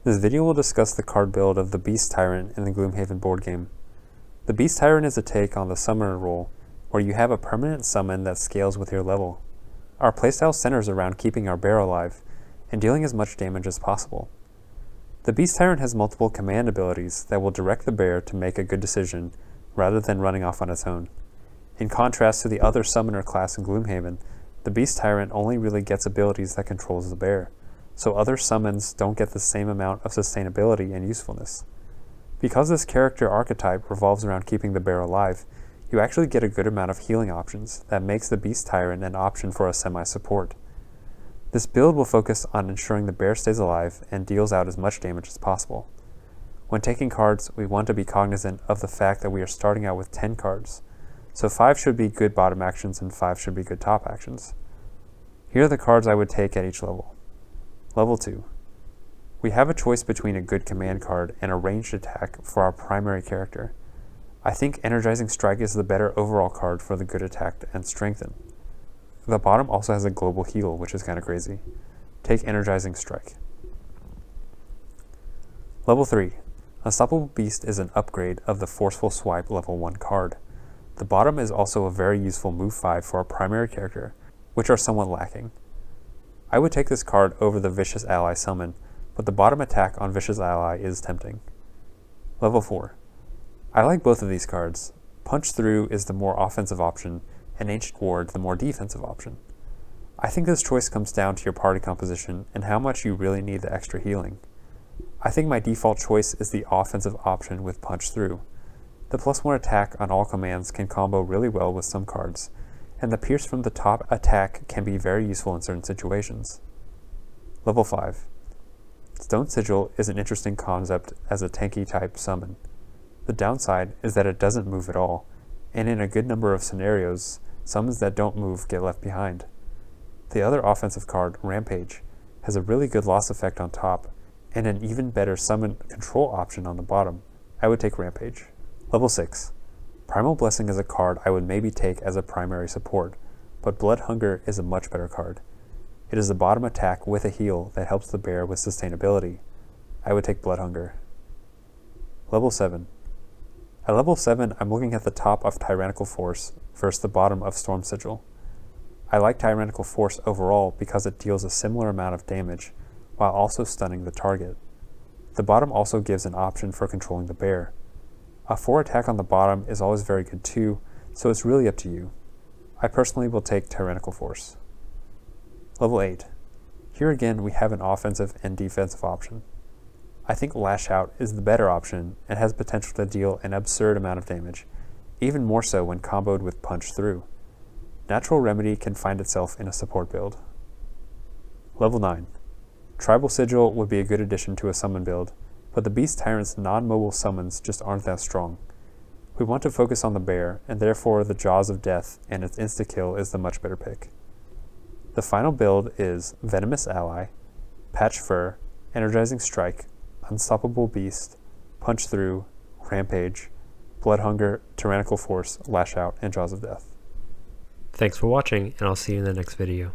This video will discuss the card build of the Beast Tyrant in the Gloomhaven board game. The Beast Tyrant is a take on the Summoner role, where you have a permanent summon that scales with your level. Our playstyle centers around keeping our bear alive, and dealing as much damage as possible. The Beast Tyrant has multiple command abilities that will direct the bear to make a good decision, rather than running off on its own. In contrast to the other Summoner class in Gloomhaven, the Beast Tyrant only really gets abilities that controls the bear, so other summons don't get the same amount of sustainability and usefulness. Because this character archetype revolves around keeping the bear alive, you actually get a good amount of healing options that makes the Beast Tyrant an option for a semi-support. This build will focus on ensuring the bear stays alive and deals out as much damage as possible. When taking cards, we want to be cognizant of the fact that we are starting out with 10 cards, so 5 should be good bottom actions and 5 should be good top actions. Here are the cards I would take at each level. Level 2. We have a choice between a good command card and a ranged attack for our primary character. I think Energizing Strike is the better overall card for the good attack and strengthen. The bottom also has a global heal, which is kind of crazy. Take Energizing Strike. Level 3. Unstoppable Beast is an upgrade of the Forceful Swipe level 1 card. The bottom is also a very useful move 5 for our primary character, which are somewhat lacking. I would take this card over the Vicious Ally summon, but the bottom attack on Vicious Ally is tempting. Level 4. I like both of these cards. Punch Through is the more offensive option, and Ancient Ward the more defensive option. I think this choice comes down to your party composition and how much you really need the extra healing. I think my default choice is the offensive option with Punch Through. The +1 attack on all commands can combo really well with some cards, and the Pierce from the top attack can be very useful in certain situations. Level 5. Stone Sigil is an interesting concept as a tanky type summon. The downside is that it doesn't move at all, and in a good number of scenarios, summons that don't move get left behind. The other offensive card, Rampage, has a really good loss effect on top, and an even better summon control option on the bottom. I would take Rampage. Level 6. Primal Blessing is a card I would maybe take as a primary support, but Blood Hunger is a much better card. It is a bottom attack with a heal that helps the bear with sustainability. I would take Blood Hunger. Level 7. At level 7, I'm looking at the top of Tyrannical Force versus the bottom of Storm Sigil. I like Tyrannical Force overall because it deals a similar amount of damage, while also stunning the target. The bottom also gives an option for controlling the bear. A 4 attack on the bottom is always very good too, so it's really up to you. I personally will take Tyrannical Force. Level 8. Here again we have an offensive and defensive option. I think Lash Out is the better option and has potential to deal an absurd amount of damage, even more so when comboed with Punch Through. Natural Remedy can find itself in a support build. Level 9. Tribal Sigil would be a good addition to a summon build, but the Beast Tyrant's non-mobile summons just aren't that strong. We want to focus on the bear, and therefore the Jaws of Death and its insta-kill is the much better pick. The final build is Venomous Ally, Patch Fur, Energizing Strike, Unstoppable Beast, Punch Through, Rampage, Blood Hunger, Tyrannical Force, Lash Out, and Jaws of Death. Thanks for watching, and I'll see you in the next video.